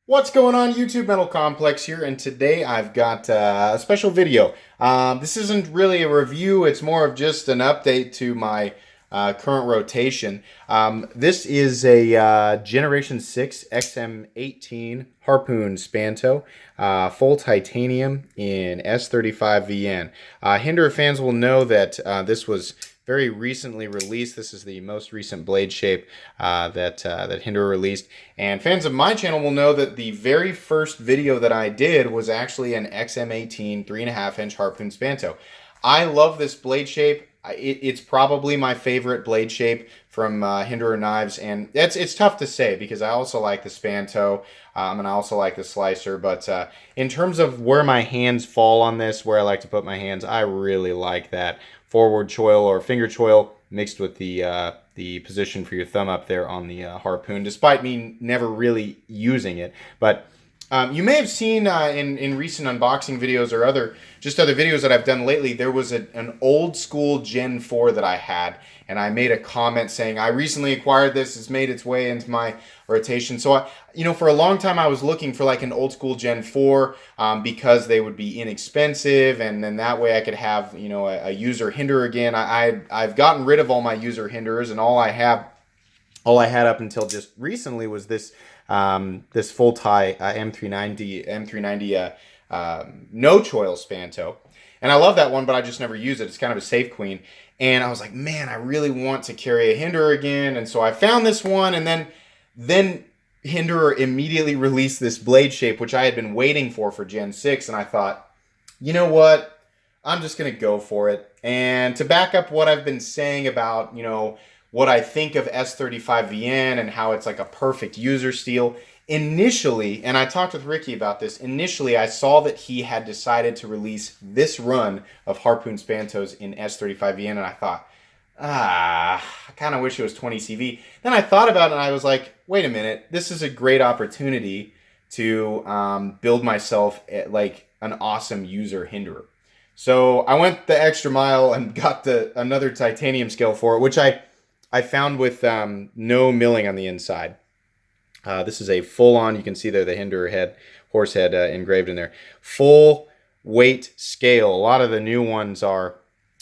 What's going on, YouTube? Metal Complex here, and today I've got a special video. This isn't really a review, it's more of just an update to my current rotation. This is a Generation 6 XM-18 Harpoon Spanto, full titanium in S35VN. Hinderer fans will know that this was very recently released. This is the most recent blade shape that Hinderer released. And fans of my channel will know that the very first video that I did was actually an XM-18 3.5-inch Harpoon Spanto. I love this blade shape. It's probably my favorite blade shape from Hinderer knives, and it's tough to say because I also like the Spanto and I also like the slicer. But in terms of where my hands fall on this, where I like to put my hands, I really like that forward choil or finger choil mixed with the position for your thumb up there on the Harpoon, despite me never really using it. But you may have seen in recent unboxing videos or other videos that I've done lately, there was an old school Gen 4 that I had, and I made a comment saying I recently acquired this. It's made its way into my rotation. So for a long time I was looking for like an old school Gen 4 because they would be inexpensive, and then that way I could have a user Hinderer again. I've gotten rid of all my user Hinderers, and all I had up until just recently was this full tie M390 no choil Spanto, and I love that one, but I just never use it. It's kind of a safe queen, and I was like, man, I really want to carry a Hinderer again, and so I found this one, and then Hinderer immediately released this blade shape, which I had been waiting for Gen 6, and I thought, you know what? I'm just going to go for it. And to back up what I've been saying about, what I think of S35VN and how it's like a perfect user steel, initially, and I talked with Ricky about this, initially I saw that he had decided to release this run of Harpoon Spantos in S35VN, and I thought, I kind of wish it was 20CV. Then I thought about it and I was like, wait a minute, this is a great opportunity to build myself like an awesome user Hinderer. So I went the extra mile and got another titanium scale for it, which I found with no milling on the inside. This is a full-on, you can see there the Hinderer head, horse head engraved in there. Full weight scale. A lot of the new ones are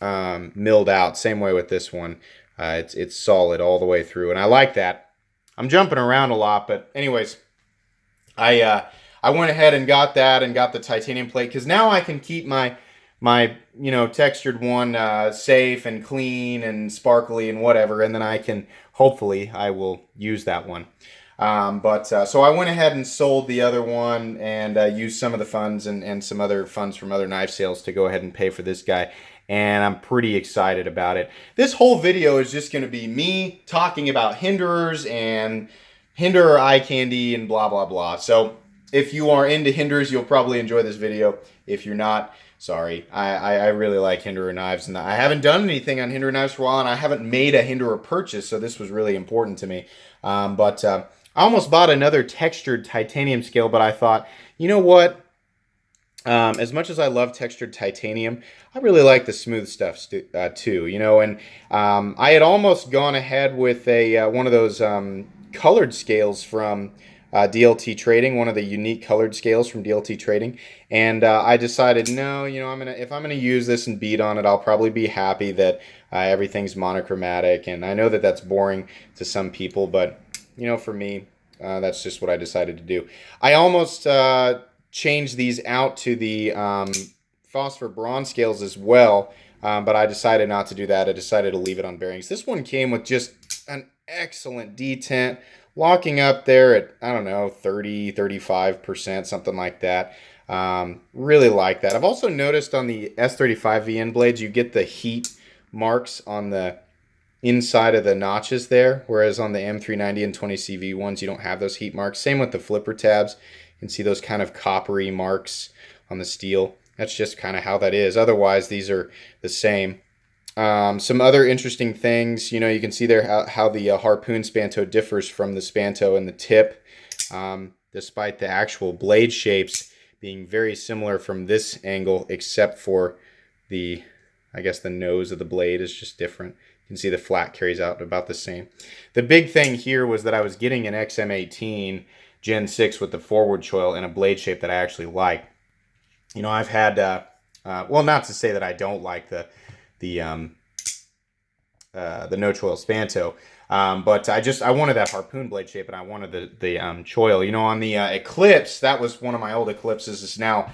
milled out. Same way with this one. It's solid all the way through, and I like that. I'm jumping around a lot, but anyways, I went ahead and got that and got the titanium plate because now I can keep my textured one safe and clean and sparkly and whatever, and then I will use that one. So I went ahead and sold the other one and used some of the funds and some other funds from other knife sales to go ahead and pay for this guy, and I'm pretty excited about it. This whole video is just going to be me talking about Hinderers and Hinderer eye candy and blah blah blah. So if you are into Hinderers, you'll probably enjoy this video. If you're not, sorry. I really like Hinderer knives, and I haven't done anything on Hinderer knives for a while, and I haven't made a Hinderer purchase, so this was really important to me. I almost bought another textured titanium scale, but I thought, you know what? As much as I love textured titanium, I really like the smooth stuff too, and I had almost gone ahead with one of those colored scales from DLT Trading, one of the unique colored scales from DLT Trading, and I decided, no, if I'm gonna use this and bead on it, I'll probably be happy that everything's monochromatic, and I know that that's boring to some people, but for me, that's just what I decided to do. I almost changed these out to the phosphor bronze scales as well, but I decided not to do that. I decided to leave it on bearings. This one came with just an excellent detent, locking up there at, I don't know, 30-35%, something like that. Really like that. I've also noticed on the S35VN blades, you get the heat marks on the inside of the notches there, whereas on the M390 and 20CV ones, you don't have those heat marks. Same with the flipper tabs. You can see those kind of coppery marks on the steel. That's just kind of how that is. Otherwise, these are the same. Some other interesting things, you can see there how the Harpoon Spanto differs from the Spanto and the tip, despite the actual blade shapes being very similar from this angle, except for I guess the nose of the blade is just different. You can see the flat carries out about the same. The big thing here was that I was getting an XM-18 Gen 6 with the forward choil in a blade shape that I actually like. You know, I've had, well, not to say that I don't like the no choil Spanto, but I wanted that Harpoon blade shape, and I wanted the choil. You know, on the Eclipse, that was one of my old Eclipses. It's now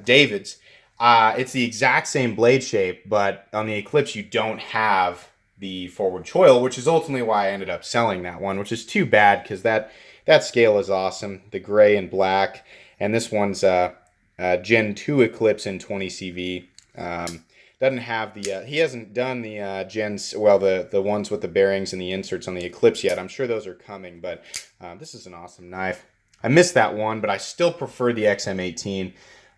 David's. It's the exact same blade shape, but on the Eclipse, you don't have the forward choil, which is ultimately why I ended up selling that one, which is too bad because that scale is awesome. The gray and black, and this one's Gen 2 Eclipse in 20 CV. Doesn't have the he hasn't done the gens, well, the ones with the bearings and the inserts on the Eclipse yet. I'm sure those are coming, but this is an awesome knife. I missed that one, but I still prefer the XM-18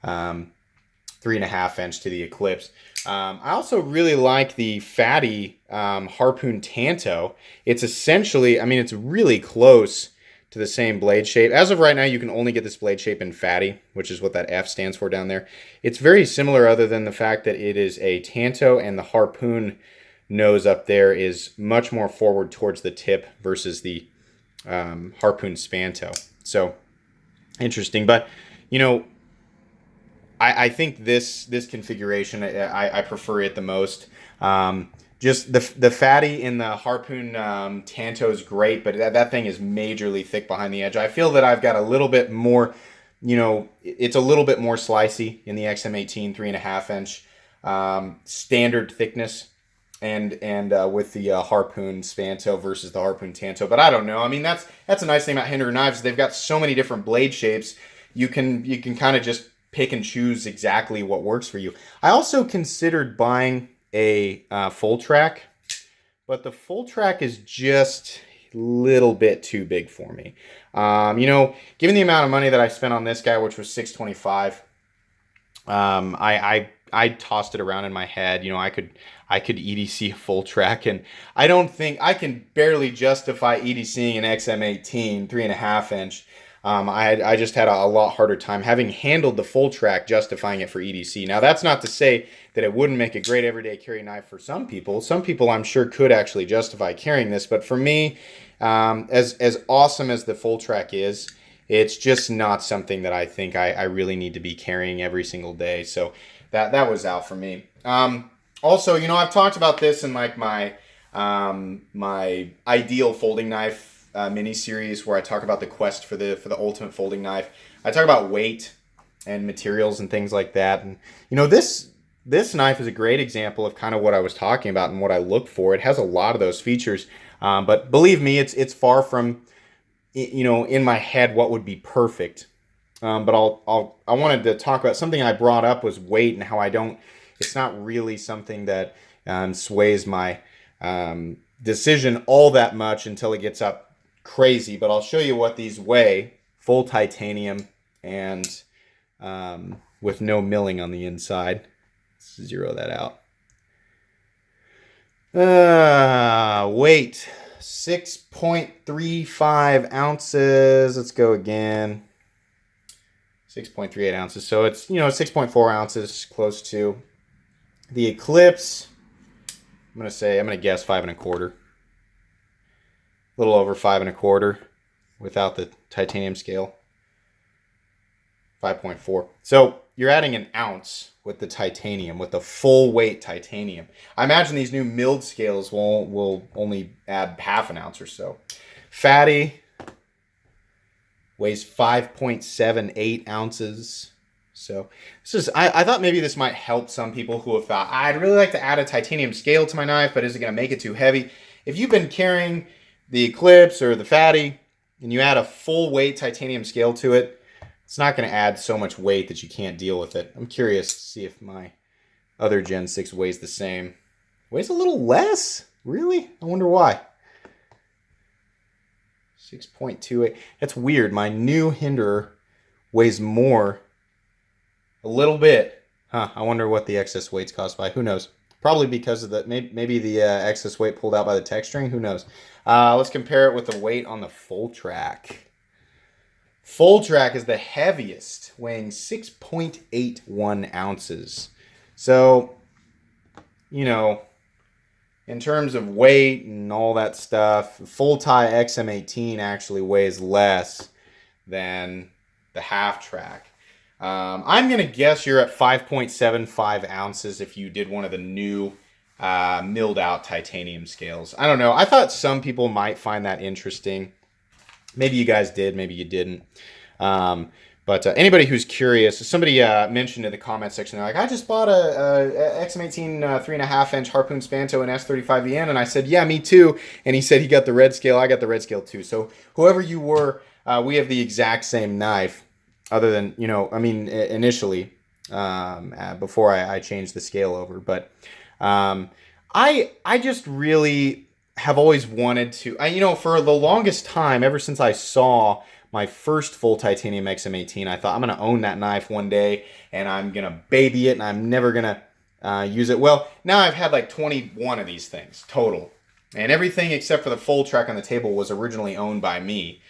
3.5 inch to the Eclipse. I also really like the fatty Harpoon Tanto. It's essentially, I mean, it's really close to the same blade shape. As of right now, you can only get this blade shape in fatty, which is what that F stands for down there. It's very similar other than the fact that it is a Tanto, and the Harpoon nose up there is much more forward towards the tip versus the Harpoon Spanto. So, interesting. But, you know, I think this configuration, I prefer it the most. Just the fatty in the Harpoon Tanto is great, but that thing is majorly thick behind the edge. I feel that I've got a little bit more, you know, it's a little bit more slicey in the XM-18 3.5 inch standard thickness, and with the Harpoon Spanto versus the Harpoon Tanto. But I don't know. I mean, that's a nice thing about Hinderer knives. They've got so many different blade shapes. You can kind of just pick and choose exactly what works for you. I also considered buying a full track, but the full track is just a little bit too big for me. You know, given the amount of money that I spent on this guy, which was $625, I tossed it around in my head. You know, I could EDC a full track, and I don't think I can barely justify EDCing an XM-18 3.5 inch. I just had a lot harder time having handled the full track justifying it for EDC. Now, that's not to say that it wouldn't make a great everyday carry knife for some people. Some people, I'm sure, could actually justify carrying this. But for me, as awesome as the full track is, it's just not something that I think I really need to be carrying every single day. So that was out for me. Also, you know, I've talked about this in like my my ideal folding knife mini series, where I talk about the quest for the ultimate folding knife. I talk about weight and materials and things like that. And you know, this knife is a great example of kind of what I was talking about and what I look for. It has a lot of those features, but believe me, it's far from, you know, in my head what would be perfect. But I wanted to talk about something I brought up was weight and how it's not really something that sways my decision all that much until it gets up crazy. But I'll show you what these weigh, full titanium and with no milling on the inside. Let's zero that out. Weight 6.35 ounces. Let's go again. 6.38 ounces. So it's, you know, 6.4 ounces, close to. The Eclipse, I'm gonna guess 5 1/4. A little over 5 1/4 without the titanium scale. 5.4. So you're adding an ounce with the titanium, with the full weight titanium. I imagine these new milled scales will only add half an ounce or so. Fatty weighs 5.78 ounces. So this is, I thought maybe this might help some people who have thought, I'd really like to add a titanium scale to my knife, but is it going to make it too heavy? If you've been carrying the Eclipse or the Fatty and you add a full weight titanium scale to it, it's not going to add so much weight that you can't deal with it. I'm curious to see if my other Gen 6 weighs the same. Weighs a little less? Really? I wonder why. 6.28. That's weird. My new Hinderer weighs more. A little bit. Huh. I wonder what the excess weight's caused by. Who knows? Probably because of the, maybe the excess weight pulled out by the texturing. Who knows? Let's compare it with the weight on the full track. Full track is the heaviest, weighing 6.81 ounces. So, you know, in terms of weight and all that stuff, full tie XM-18 actually weighs less than the half track. I'm going to guess you're at 5.75 ounces if you did one of the new milled out titanium scales. I don't know. I thought some people might find that interesting. Maybe you guys did, maybe you didn't. But anybody who's curious, somebody mentioned in the comment section, they're like, I just bought a XM-18 3.5-inch Harpoon Spanto and S35VN, and I said, yeah, me too. And he said he got the red scale. I got the red scale too. So whoever you were, we have the exact same knife, other than, you know, I mean, initially, before I changed the scale over. But I just really have always wanted to, you know, for the longest time, ever since I saw my first full titanium XM-18, I thought I'm going to own that knife one day and I'm going to baby it and I'm never going to use it. Well, now I've had like 21 of these things total. And everything except for the full track on the table was originally owned by me.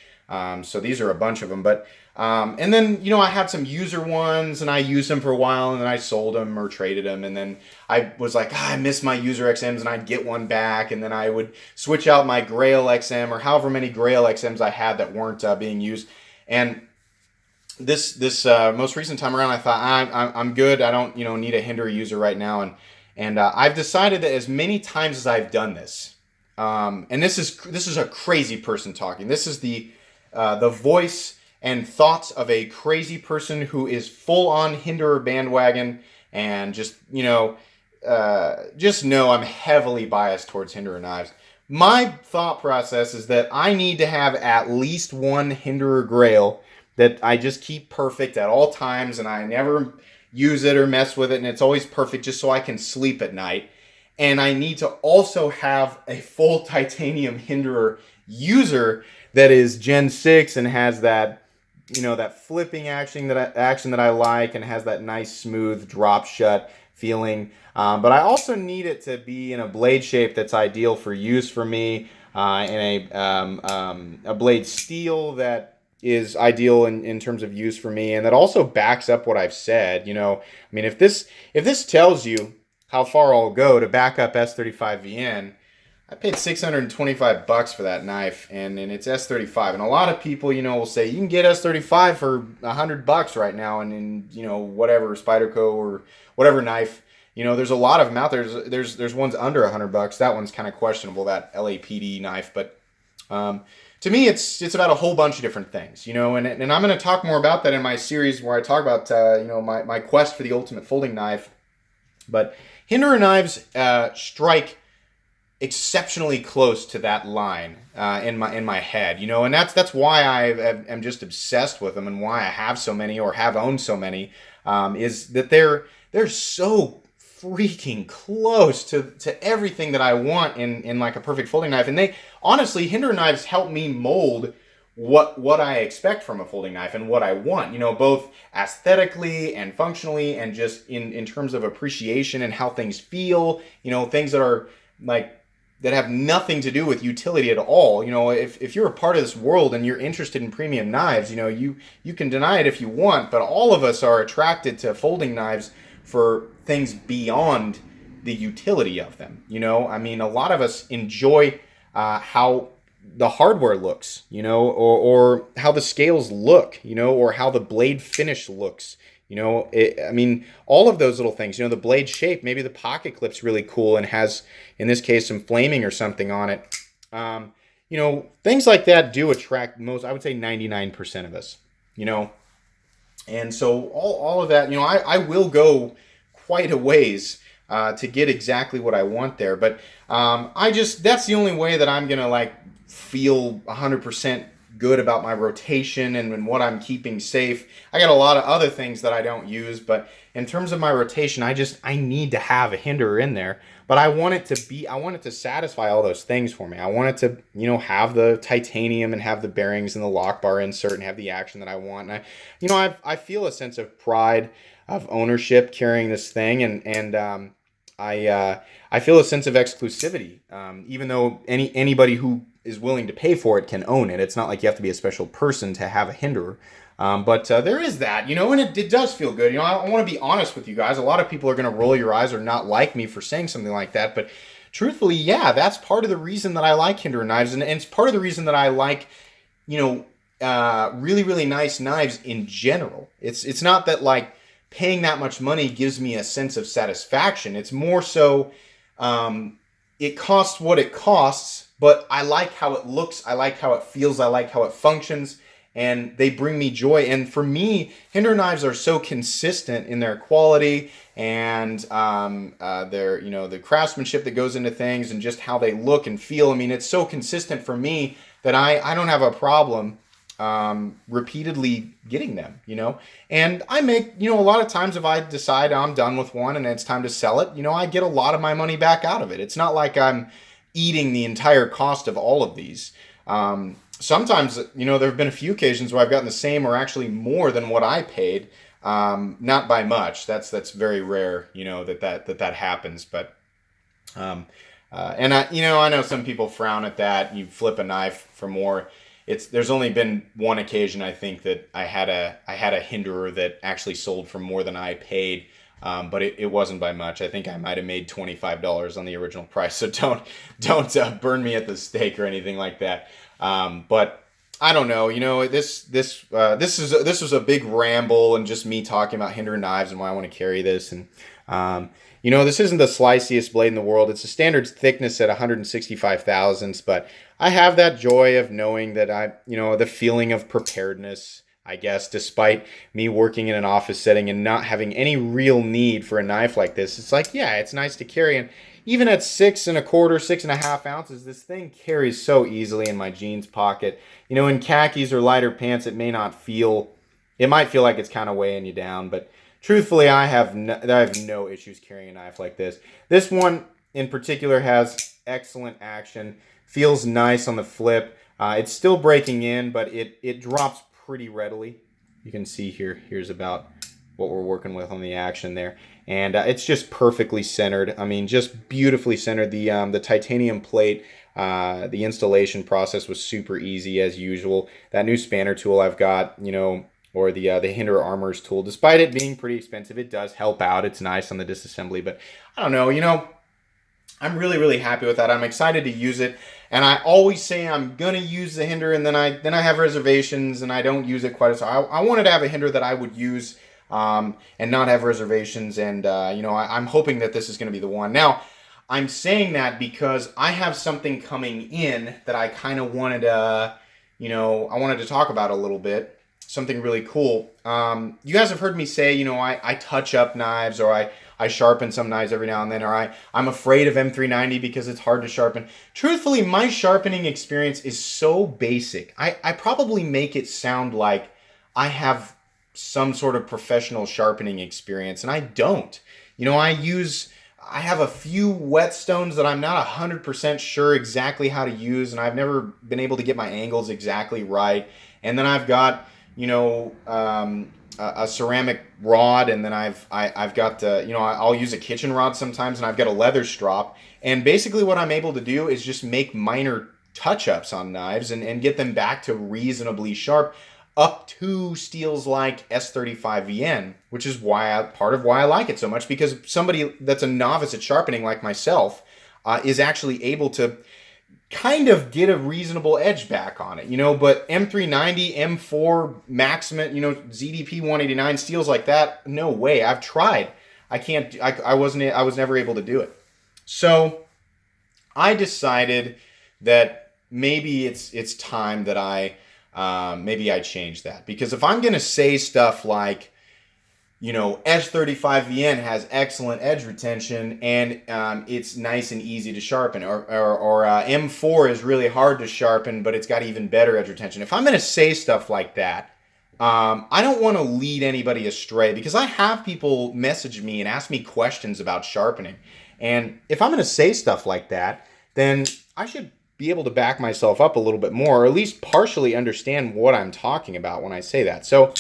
So these are a bunch of them. But and then, you know, I had some user ones and I used them for a while and then I sold them or traded them. And then I was like, I miss my user XMs, and I'd get one back. And then I would switch out my Grail XM or however many Grail XMs I had that weren't being used. And this most recent time around, I thought I'm good. I don't, you know, need a Hinderer user right now. And I've decided that as many times as I've done this, and this is a crazy person talking. This is the voice and thoughts of a crazy person who is full on Hinderer bandwagon, and just, you know, just know I'm heavily biased towards Hinderer knives. My thought process is that I need to have at least one Hinderer Grail that I just keep perfect at all times, and I never use it or mess with it, and it's always perfect just so I can sleep at night. And I need to also have a full titanium Hinderer user that is Gen 6 and has that, you know, that flipping action that I like, and has that nice smooth drop shut feeling. But I also need it to be in a blade shape that's ideal for use for me, in a blade steel that is ideal in terms of use for me, and that also backs up what I've said. You know, I mean, if this tells you how far I'll go to back up S35VN, I paid $625 for that knife, and it's S35. And a lot of people, you know, will say you can get S35 for $100 right now, and in, you know, whatever Spyderco or whatever knife, you know, there's a lot of them out there. There's ones under $100. That one's kind of questionable, that LAPD knife. But to me, it's about a whole bunch of different things, you know, and I'm going to talk more about that in my series where I talk about you know, my quest for the ultimate folding knife. But Hinderer knives strike exceptionally close to that line in my head, you know, and that's why I am just obsessed with them, and why I have so many or have owned so many, is that they're so freaking close to everything that I want in like a perfect folding knife. And they honestly, Hinderer knives help me mold what I expect from a folding knife and what I want, you know, both aesthetically and functionally, and just in terms of appreciation and how things feel, you know, things that are like, that have nothing to do with utility at all. You know, if you're a part of this world and you're interested in premium knives, you know, you can deny it if you want, but all of us are attracted to folding knives for things beyond the utility of them. You know, I mean, a lot of us enjoy how the hardware looks, you know, or how the scales look, you know, or how the blade finish looks. You know, I mean, all of those little things, you know, the blade shape, maybe the pocket clip's really cool and has, in this case, some flaming or something on it. You know, things like that do attract most, I would say 99% of us, you know. And so all of that, you know, I will go quite a ways to get exactly what I want there. But that's the only way that I'm going to like feel 100% good about my rotation and what I'm keeping safe. I got a lot of other things that I don't use, but in terms of my rotation, I need to have a Hinderer in there. But I want it to satisfy all those things for me. I want it to, you know, have the titanium and have the bearings and the lock bar insert and have the action that I want. And you know, I feel a sense of pride, of ownership carrying this thing, and I feel a sense of exclusivity, even though anybody who is willing to pay for it can own it. It's not like you have to be a special person to have a Hinderer. But there is that, you know, and it does feel good. You know, I want to be honest with you guys. A lot of people are going to roll your eyes or not like me for saying something like that. But truthfully, yeah, that's part of the reason that I like Hinderer knives, and it's part of the reason that I like, you know, really, really nice knives in general. It's not that like paying that much money gives me a sense of satisfaction. It's more so, it costs what it costs, but I like how it looks, I like how it feels, I like how it functions, and they bring me joy. And for me, Hinderer knives are so consistent in their quality and their, you know, the craftsmanship that goes into things and just how they look and feel. I mean, it's so consistent for me that I don't have a problem repeatedly getting them, you know. And I make, you know, a lot of times if I decide I'm done with one and it's time to sell it, you know, I get a lot of my money back out of it. It's not like I'm eating the entire cost of all of these. Sometimes, you know, there have been a few occasions where I've gotten the same or actually more than what I paid. Not by much. That's very rare, you know, that happens. But and I, you know, I know some people frown at that. You flip a knife for more. There's only been one occasion I think that I had a Hinderer that actually sold for more than I paid. But it wasn't by much. I think I might have made $25 on the original price. So don't burn me at the stake or anything like that. But I don't know. You know, this was a big ramble and just me talking about Hinderer knives and why I want to carry this. And you know, this isn't the sliciest blade in the world. It's a standard thickness at 165 thousandths, but I have that joy of knowing that you know, the feeling of preparedness, I guess, despite me working in an office setting and not having any real need for a knife like this. It's like, yeah, it's nice to carry. And even at 6 1/4, 6.5 ounces, this thing carries so easily in my jeans pocket. You know, in khakis or lighter pants, it might feel like it's kind of weighing you down, but truthfully, I have no issues carrying a knife like this. This one in particular has excellent action, feels nice on the flip. It's still breaking in, but it drops pretty readily. You can see here's about what we're working with on the action there. And it's just perfectly centered. I mean, just beautifully centered. The titanium plate, the installation process was super easy as usual. That new spanner tool I've got, you know, or the Hinderer Armor's tool, despite it being pretty expensive, it does help out. It's nice on the disassembly, but I don't know, you know, I'm really, really happy with that. I'm excited to use it. And I always say I'm going to use the Hinderer, and then I have reservations and I don't use it quite as hard. I wanted to have a Hinderer that I would use and not have reservations. And, you know, I'm hoping that this is going to be the one. Now, I'm saying that because I have something coming in that I kind of wanted to, you know, I wanted to talk about a little bit. Something really cool. You guys have heard me say, you know, I touch up knives, or I sharpen some knives every now and then, or I'm afraid of M390 because it's hard to sharpen. Truthfully, my sharpening experience is so basic. I probably make it sound like I have some sort of professional sharpening experience, and I don't. You know, I have a few whetstones that I'm not 100% sure exactly how to use, and I've never been able to get my angles exactly right. And then I've got, you know, a ceramic rod, and then I've got you know, I'll use a kitchen rod sometimes, and I've got a leather strop. And basically what I'm able to do is just make minor touch-ups on knives and get them back to reasonably sharp, up to steels like S35VN, which is part of why I like it so much, because somebody that's a novice at sharpening like myself is actually able to kind of get a reasonable edge back on it, you know. But M390, M4, Maximum, you know, ZDP 189, steels like that, no way. I've tried. I can't, I was never able to do it. So I decided that maybe it's time that maybe I change that. Because if I'm going to say stuff like, you know, S35VN has excellent edge retention and it's nice and easy to sharpen, or M4 is really hard to sharpen, but it's got even better edge retention. If I'm going to say stuff like that, I don't want to lead anybody astray, because I have people message me and ask me questions about sharpening. And if I'm going to say stuff like that, then I should be able to back myself up a little bit more, or at least partially understand what I'm talking about when I say that. So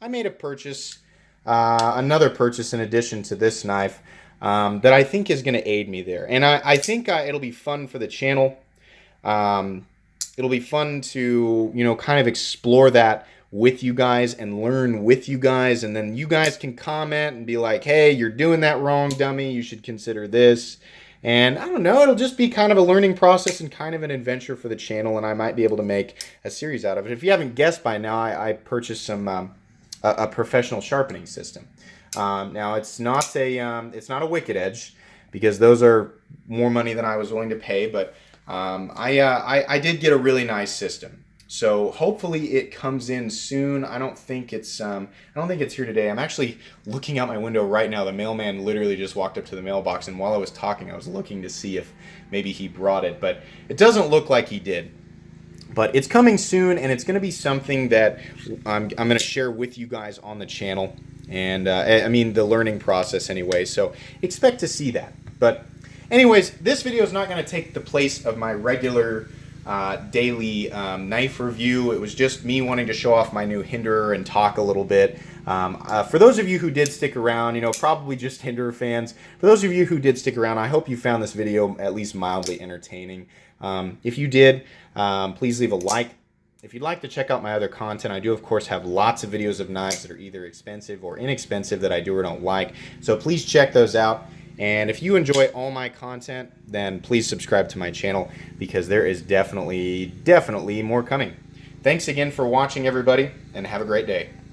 I made a purchase. Another purchase in addition to this knife that I think is going to aid me there. And I think it'll be fun for the channel. It'll be fun to, you know, kind of explore that with you guys and learn with you guys. And then you guys can comment and be like, hey, you're doing that wrong, dummy. You should consider this. And I don't know, it'll just be kind of a learning process and kind of an adventure for the channel, and I might be able to make a series out of it. If you haven't guessed by now, I purchased some a professional sharpening system. Now it's not a Wicked Edge, because those are more money than I was willing to pay, but I did get a really nice system. So hopefully it comes in soon. I don't think it's here today. I'm actually looking out my window right now. The mailman literally just walked up to the mailbox, and while I was talking, I was looking to see if maybe he brought it, but it doesn't look like he did. But it's coming soon, and it's going to be something that I'm going to share with you guys on the channel, and I mean the learning process anyway. So expect to see that. But anyways, this video is not going to take the place of my regular daily knife review. It was just me wanting to show off my new Hinderer and talk a little bit. For those of you who did stick around, probably just Hinderer fans, for those of you who did stick around, I hope you found this video at least mildly entertaining. If you did, please leave a like. If you'd like to check out my other content, I do of course have lots of videos of knives that are either expensive or inexpensive that I do or don't like, so please check those out. And if you enjoy all my content, then please subscribe to my channel, because there is definitely more coming. Thanks again for watching, everybody, and have a great day.